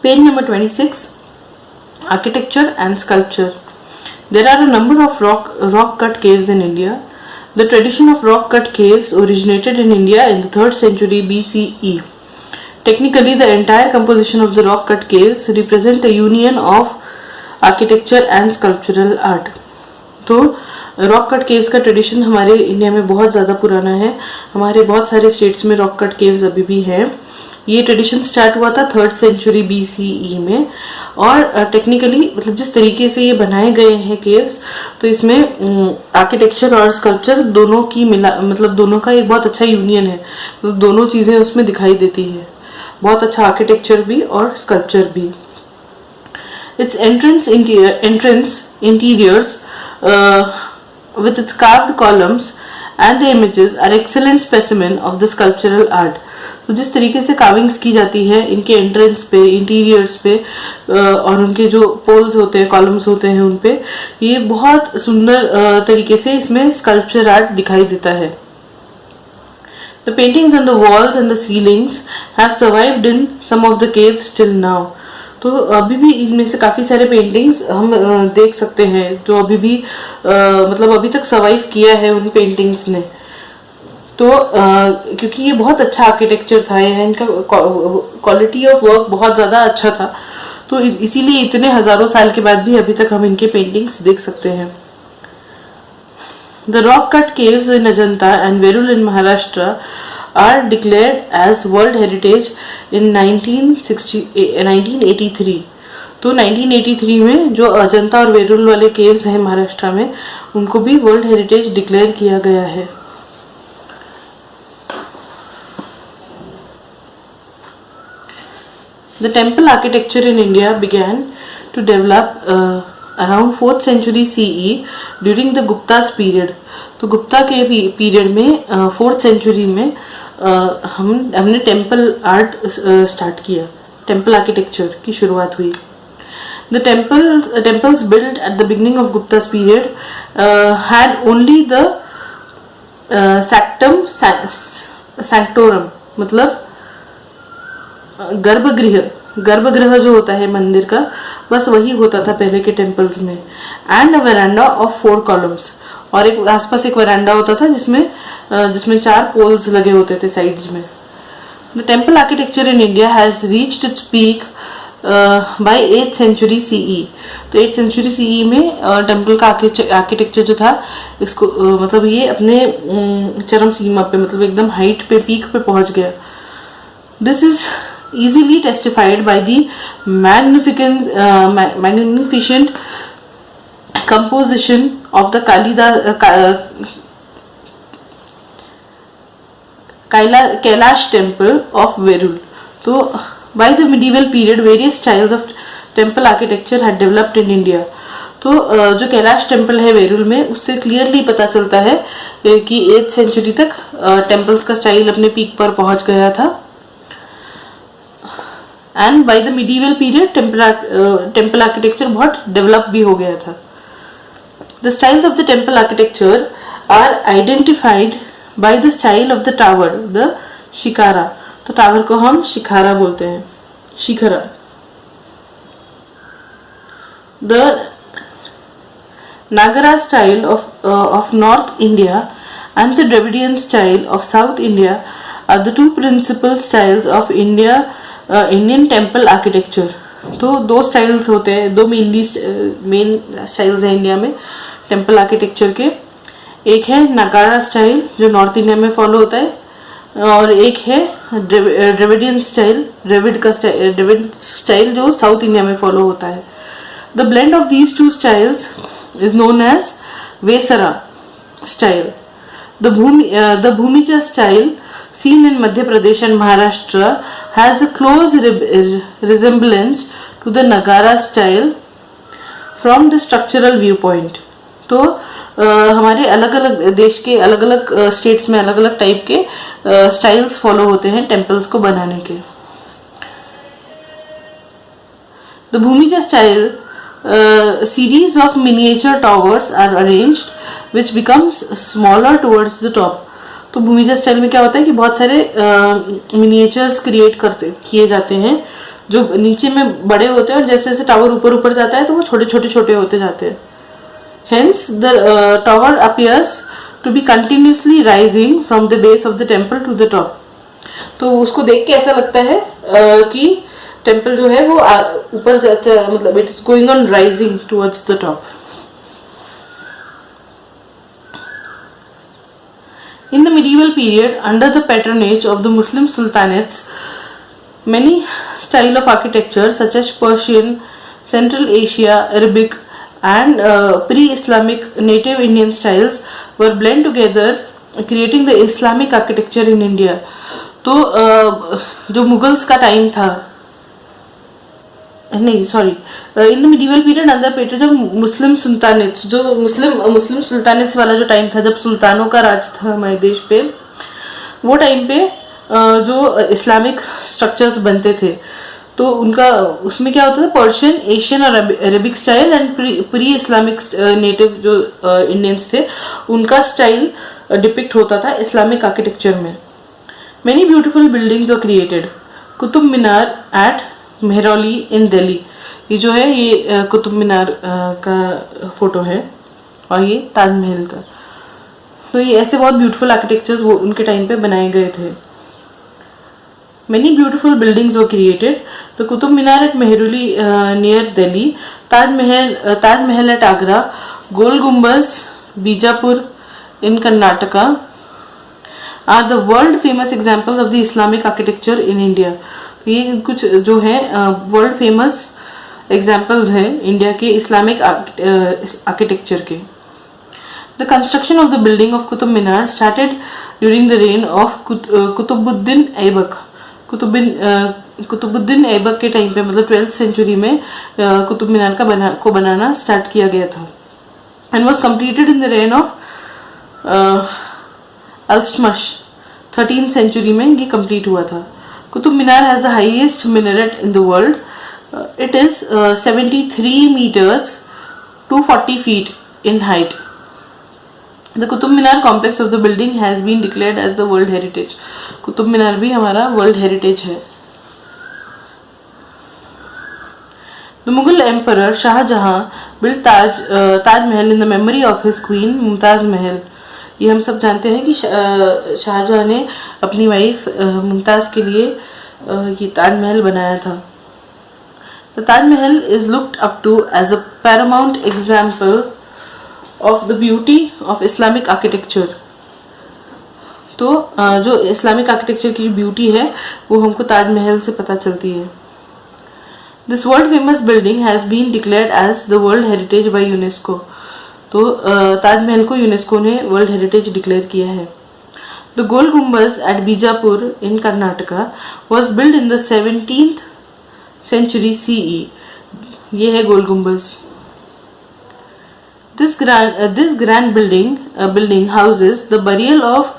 Page number 26, Architecture and Sculpture. There are a number of rock cut caves in India. The tradition of rock cut caves originated in India in the 3rd century BCE. Technically, the entire composition of the rock cut caves represent a union of architecture and sculptural art. तो rock cut caves का tradition हमारे India में बहुत ज़्यादा पुराना है. हमारे बहुत सारे स्टेट्स में रॉक कट केव्स अभी भी हैं. ये ट्रेडिशन स्टार्ट हुआ था 3rd सेंचुरी BCE में. और टेक्निकली मतलब जिस तरीके से ये बनाए गए हैं केव्स, तो इसमें आर्किटेक्चर और स्कल्पचर दोनों की मतलब दोनों का एक बहुत अच्छा यूनियन है. मतलब दोनों चीज़ें उसमें दिखाई देती है. बहुत अच्छा आर्किटेक्चर भी और स्कल्पचर भी. Its entrance interiors with its carved columns and the images are excellent specimen of the sculptural art. तो जिस तरीके से कार्विंग्स की जाती है इनके एंट्रेंस पे, इंटीरियर्स पे और उनके जो पोल्स होते हैं, कॉलम्स होते हैं, उन पे ये बहुत सुंदर तरीके से इसमें स्कल्पचर आर्ट दिखाई देता है. The paintings on the walls and the ceilings have survived in some of the caves till now. तो अभी भी इनमें से काफ़ी सारे पेंटिंग्स हम देख सकते हैं जो अभी भी मतलब अभी तक सर्वाइव किया है उन पेंटिंग्स ने. तो क्योंकि ये बहुत अच्छा आर्किटेक्चर था, ये इनका क्वालिटी ऑफ वर्क बहुत ज़्यादा अच्छा था, तो इसीलिए इतने हज़ारों साल के बाद भी अभी तक हम इनके पेंटिंग्स देख सकते हैं. The rock cut caves in Ajanta and Verul in Maharashtra are declared as World Heritage in 1983. तो 1983 में जो अजंता और वेरुल वाले केव्स हैं महाराष्ट्र में, उनको भी वर्ल्ड हेरिटेज डिक्लेयर किया गया है. The temple architecture in India began to develop around 4th century CE during the Gupta's period. तो गुप्ता के पीरियड में 4th सेंचुरी में हमने टेम्पल आर्ट स्टार्ट किया. टेम्पल आर्किटेक्चर की शुरुआत हुई. The temples built at the beginning of Gupta's period had only the sanctorum, मतलब गर्भगृह जो होता है मंदिर का, बस वही होता था पहले के टेम्पल्स में. And a veranda of 4 columns, और एक आसपास एक वरांडा होता था जिसमें 4 पोल्स लगे होते थे साइड्स में. The temple architecture in India has reached its peak by 8th century CE. तो 8th सेंचुरी CE में टेम्पल का आर्किटेक्चर जो था इसको मतलब ये अपने चरम सीमा पे, मतलब एकदम हाइट पे, पीक पे पहुंच गया. This is easily testified by the magnificent composition of the Kailash temple of Verul. तो by the medieval period various styles of temple architecture had developed in India. तो जो कैलाश टेम्पल है वेरुल में, उससे क्लियरली पता चलता है कि 8th सेंचुरी तक टेम्पल्स का स्टाइल अपने पीक पर पहुंच गया था. And by the medieval period temple architecture बहुत डेवलप भी हो गया था. The styles of the temple architecture are identified by the style of the tower, the shikhara. तो टावर को हम शिखारा बोलते हैं, shikhara. The Nagara style of North India and the Dravidian style of South India are the 2 principal styles of Indian temple architecture. तो 2 styles होते हैं, 2 main styles हैं India में टेम्पल आर्किटेक्चर के. एक है नागारा स्टाइल जो नॉर्थ इंडिया में फॉलो होता है, और एक है द्रविडियन स्टाइल, द्रविड स्टाइल जो साउथ इंडिया में फॉलो होता है. The blend of these 2 styles is known as Vesara style. The Bhumija style seen in Madhya Pradesh and Maharashtra has a close resemblance to the Nagara style from the structural viewpoint. तो हमारे अलग अलग देश के अलग अलग स्टेट्स में अलग अलग टाइप के स्टाइल्स फॉलो होते हैं टेम्पल्स को बनाने के. The Bhumija style series of miniature towers are arranged which becomes smaller towards the top. तो भूमिजा स्टाइल में क्या होता है कि बहुत सारे मिनिएचर्स क्रिएट किए जाते हैं जो नीचे में बड़े होते हैं और जैसे जैसे टावर ऊपर ऊपर जाता है तो वो छोटे छोटे छोटे होते जाते हैं. Hence, the tower appears to be continuously rising from the base of the temple to the top. तो उसको देख के ऐसा लगता है कि टेम्पल जो है वो ऊपर मतलब it is going on rising towards the top. In the medieval period, under the patronage of the Muslim sultanates, many style of architecture such as Persian, Central Asia, Arabic and pre-Islamic native Indian styles were blend together, creating the Islamic architecture in India. तो जो Mughals का time था, नहीं sorry, in the medieval period under patrons of Muslim sultanates, जो Muslim सुल्तानेट्स वाला जो time था जब सुल्तानों का राज था हमारे देश पे, वो टाइम पे जो इस्लामिक स्ट्रक्चर्स बनते थे तो उनका उसमें क्या होता था, पर्शियन, एशियन और Arabic style and pre Islamic native जो इंडियंस थे उनका स्टाइल डिपिक्ट होता था इस्लामिक आर्किटेक्चर में. Many beautiful buildings were created. Qutub Minar at Mehrauli in Delhi, ये जो है ये कुतुब मीनार का फोटो है और ये ताजमहल का. तो ये ऐसे बहुत ब्यूटीफुल आर्किटेक्चर्स वो उनके टाइम पे बनाए गए थे. Many beautiful buildings were created. तो Qutub Minar at Mehrauli near Delhi, Taj Mahal at Agra, Gol Gumbaz Bijapur in Karnataka are the world famous examples of the Islamic architecture in India. तो ये कुछ जो है वर्ल्ड फेमस एग्जाम्पल्स हैं इंडिया के इस्लामिक आर्किटेक्चर के. The construction of the building of Qutub Minar started during the reign of Qutubuddin Aibak. Qutubuddin Aibak के time पे मतलब 12th सेंचुरी में कुतुब मीनार को बनाना स्टार्ट किया गया था and was completed in the reign of Iltutmish 13th century में ये कंप्लीट हुआ था. Qutub Minar has the highest minaret in the world. It is 73 meters 240 feet in height. The Qutub Minar complex of the building has been declared as the World Heritage. कुतुब मीनार भी हमारा world heritage है. The Mughal Emperor Shahjahan built Taj Mahal in the memory of his queen Mumtaz Mahal. ये हम सब जानते हैं कि शाहजहां ने अपनी वाइफ मुमताज के लिए ये ताजमहल बनाया था. The Taj Mahal is looked up to as a paramount example of the beauty of Islamic architecture. तो जो इस्लामिक आर्किटेक्चर की ब्यूटी है वो हमको ताजमहल से पता चलती है. This world famous building has been declared as the World Heritage by UNESCO. तो ताजमहल को यूनेस्को ने वर्ल्ड हेरिटेज डिक्लेयर किया है. The Gol Gumbaz at Bijapur in Karnataka was build in the 17th century CE. ये है गोल गुम्बज. This grand building houses the burial of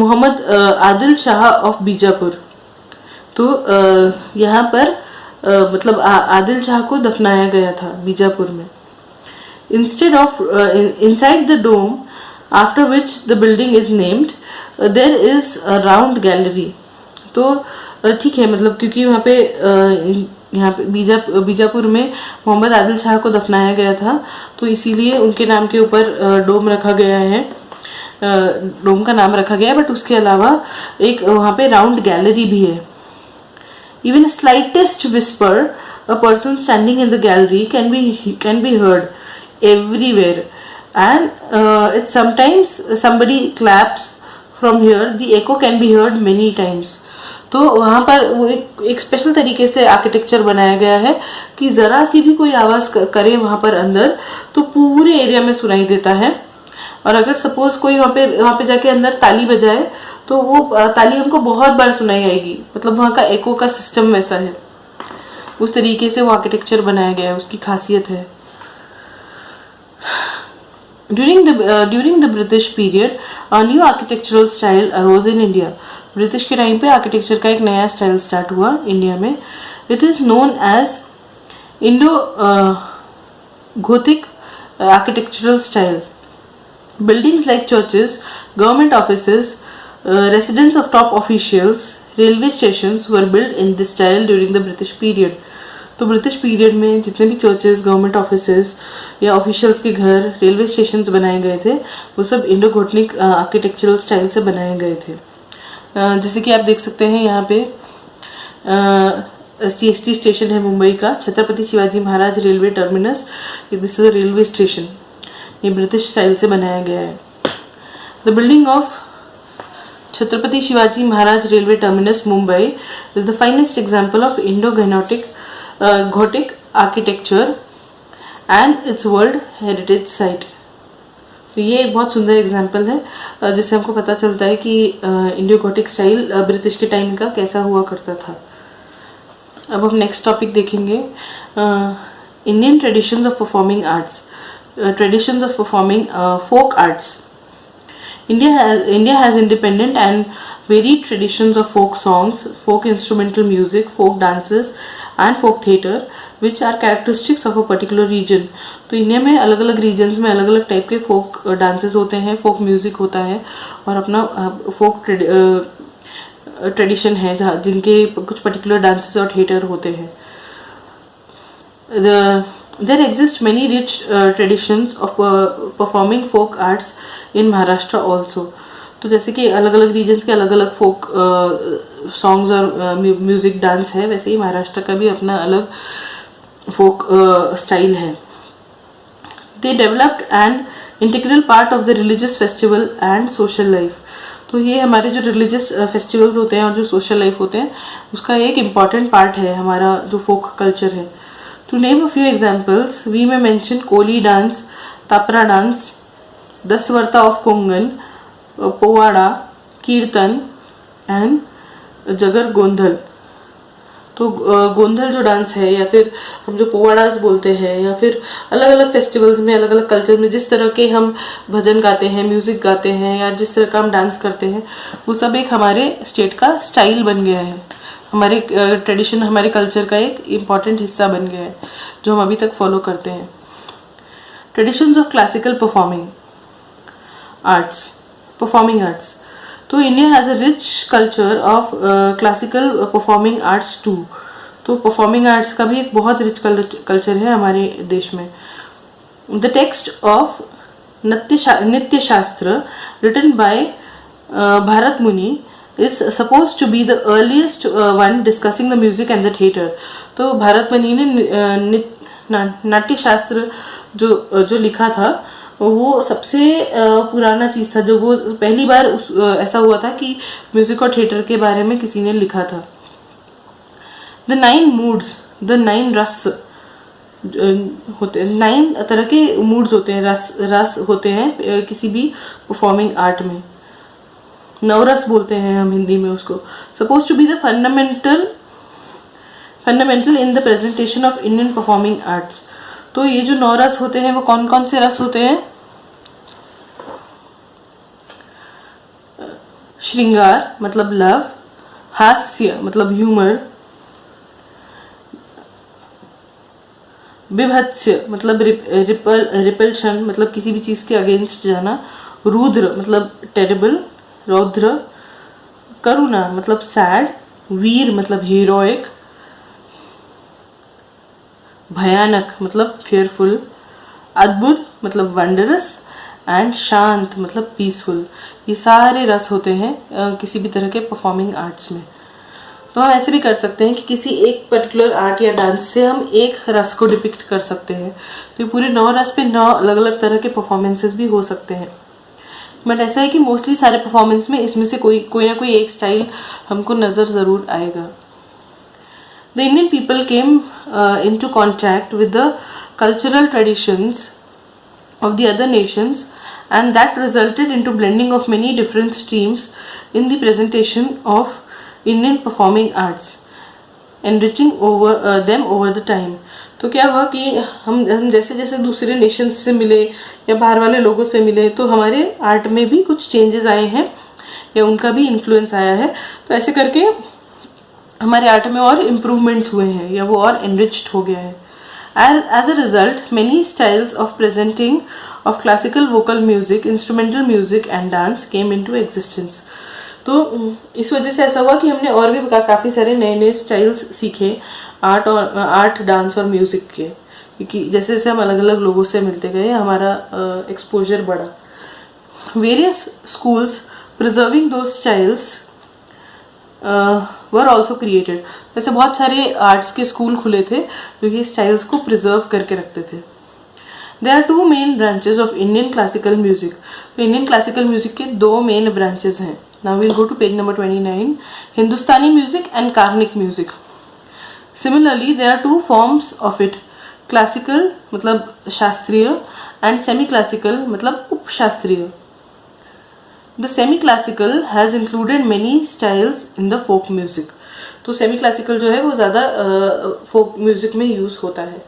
Muhammad Adil Shah of Bijapur. तो यहाँ पर मतलब आदिल शाह को दफनाया गया था बीजापुर में. Instead of inside the dome after which the building is named there is a round gallery. तो ठीक है मतलब क्योंकि वहाँ पे बीजापुर में मोहम्मद आदिल शाह को दफनाया गया था तो इसीलिए उनके नाम के ऊपर डोम रखा गया है, डोम का नाम रखा गया है. बट उसके अलावा एक वहाँ पे राउंड गैलरी भी है. Even slightest whisper a person standing in the gallery can be heard everywhere and it sometimes somebody claps from here, the echo can be heard many times. तो वहाँ पर वो एक स्पेशल तरीके से आर्किटेक्चर बनाया गया है कि जरा सी भी कोई आवाज करे वहाँ पर अंदर तो पूरे एरिया में सुनाई देता है. और अगर सपोज कोई वहाँ पे जाके अंदर ताली बजाए तो वो ताली हमको बहुत बार सुनाई आएगी. मतलब वहाँ का एको का सिस्टम वैसा है, उस तरीके से वो आर्किटेक्चर बनाया गया है, उसकी खासियत है. During the British period, a new architectural style arose in India. British के टाइम पे आर्किटेक्चर का एक नया स्टाइल स्टार्ट हुआ इंडिया में. It is known as Indo Gothic architectural style. Buildings like churches, government offices, residence of top officials, Railway stations were built in this style during the British period. तो British period में जितने भी churches, government offices या officials के घर, railway stations बनाए गए थे, वो सब इंडो गोथिक आर्किटेक्चरल स्टाइल से बनाए गए थे। जैसे कि आप देख सकते हैं यहाँ पे CST स्टेशन है मुंबई का, Chhatrapati Shivaji Maharaj railway terminus, this is a railway station, ये ब्रिटिश स्टाइल से बनाया गया है। The building of Chhatrapati Shivaji Maharaj Railway Terminus, Mumbai is the finest example of Indo-Gothic architecture and its World Heritage Site. तो ये एक बहुत सुंदर एग्जाम्पल है जिससे हमको पता चलता है कि इंडियो गोथिक स्टाइल ब्रिटिश के टाइम का कैसा हुआ करता था। अब हम नेक्स्ट टॉपिक देखेंगे, Indian traditions of performing arts, traditions of performing folk arts. India has independent and varied traditions of folk songs, folk instrumental music, folk dances and folk theatre which are characteristics of a particular region. तो India में अलग अलग regions में अलग अलग type के folk dances होते हैं, फोक म्यूजिक होता है और अपना फोक ट्रेडिशन है जहाँ जिनके कुछ पर्टिकुलर डांसेस और थिएटर होते हैं। There exist many rich traditions of performing folk arts in Maharashtra also. तो जैसे कि अलग अलग रीजन्स के अलग अलग फोक सॉन्ग्स और म्यूजिक डांस है, वैसे ही महाराष्ट्र का भी अपना अलग फोक स्टाइल है। They developed an integral part of the religious festival and social life. तो ये हमारे जो रिलीजियस फेस्टिवल्स होते हैं और जो सोशल लाइफ होते हैं उसका एक इम्पॉर्टेंट पार्ट है हमारा जो फोक कल्चर है। To name a few examples, we may mention Koli dance, Tapra dance, Daswarta of Kongan, Powada, Kirtan and Jagar Gondhal. तो गोंधल जो डांस है या फिर हम जो पोवाड़ास बोलते हैं या फिर अलग अलग फेस्टिवल्स में अलग अलग कल्चर में जिस तरह के हम भजन गाते हैं, म्यूजिक गाते हैं या जिस तरह का हम डांस करते हैं, वो सब एक हमारे स्टेट का स्टाइल बन गया है, हमारे ट्रेडिशन, हमारे कल्चर का एक इम्पॉर्टेंट हिस्सा बन गया है जो हम अभी तक फॉलो करते हैं। Traditions of classical performing arts, तो India has a rich culture of classical performing arts too. तो परफॉर्मिंग आर्ट्स का भी एक बहुत रिच कल्चर है हमारे देश में। द टेक्स्ट ऑफ नित्य शास्त्र रिटन बाय भारत मुनि is supposed to be the earliest one discussing the music and the theatre. तो भारत मुनि ने नाट्य शास्त्र जो लिखा था वो सबसे पुराना चीज़ था, जो वो पहली बार ऐसा हुआ था कि म्यूजिक और थिएटर के बारे में किसी ने लिखा था। द 9 moods, द 9 रस होते हैं, 9 तरह के मूड्स होते हैं, रस होते हैं किसी भी परफॉर्मिंग आर्ट में। नवरस बोलते हैं हम हिंदी में उसको। Suppose to be the fundamental in the presentation of Indian performing arts. तो ये जो 9 रस होते हैं वो कौन कौन से रस होते हैं? श्रृंगार मतलब लव, हास्य मतलब ह्यूमर, विभत्स्य मतलब रिपल्शन मतलब किसी भी चीज के अगेंस्ट जाना, रुद्र मतलब टेरिबल, रौद्र, करुणा मतलब सैड, वीर मतलब हीरोइक, भयानक मतलब फेयरफुल, अद्भुत मतलब वंडरस एंड शांत मतलब पीसफुल। ये सारे रस होते हैं किसी भी तरह के परफॉर्मिंग आर्ट्स में। तो हम ऐसे भी कर सकते हैं कि किसी एक पर्टिकुलर आर्ट या डांस से हम एक रस को डिपिक्ट कर सकते हैं। तो ये पूरे 9 रस पे 9 अलग अलग तरह के परफॉर्मेंसेस भी हो सकते हैं। बट ऐसा है कि मोस्टली सारे परफॉर्मेंस में इसमें से कोई ना कोई एक स्टाइल हमको नज़र ज़रूर आएगा। The Indian people came into contact with the cultural traditions of the other nations, and that resulted into blending of many different streams in the presentation of Indian performing arts, enriching them over the time. तो क्या हुआ कि हम जैसे जैसे दूसरे Nations से मिले या बाहर वाले लोगों से मिले तो हमारे आर्ट में भी कुछ चेंजेस आए हैं या उनका भी इन्फ्लुएंस आया है। तो ऐसे करके हमारे आर्ट में और इम्प्रूवमेंट्स हुए हैं या वो और एनरिच्ड हो गया है। As a result, many styles of presenting of classical vocal music, instrumental music and dance came into existence. तो इस वजह से ऐसा हुआ कि हमने और भी काफ़ी सारे नए नए स्टाइल्स सीखे आर्ट, डांस और म्यूज़िक के, क्योंकि जैसे जैसे हम अलग अलग लोगों से मिलते गए हमारा एक्सपोजर बढ़ा. वेरियस स्कूल्स प्रिजर्विंग दो स्टाइल्स वर ऑल्सो क्रिएटेड. वैसे बहुत सारे आर्ट्स के स्कूल खुले थे जो ये स्टाइल्स को प्रिजर्व करके रखते थे. There are two main branches of Indian classical music. तो इंडियन क्लासिकल म्यूजिक के दो मेन ब्रांचेस हैं. Now we'll go to page number 29. Hindustani music and Carnatic music. Similarly there are two forms of it. Classical मतलब शास्त्रीय and semi classical मतलब उपशास्त्रीय. The semi-classical has included many styles in the folk music. तो semi-classical जो है वो ज़्यादा folk music में use होता है.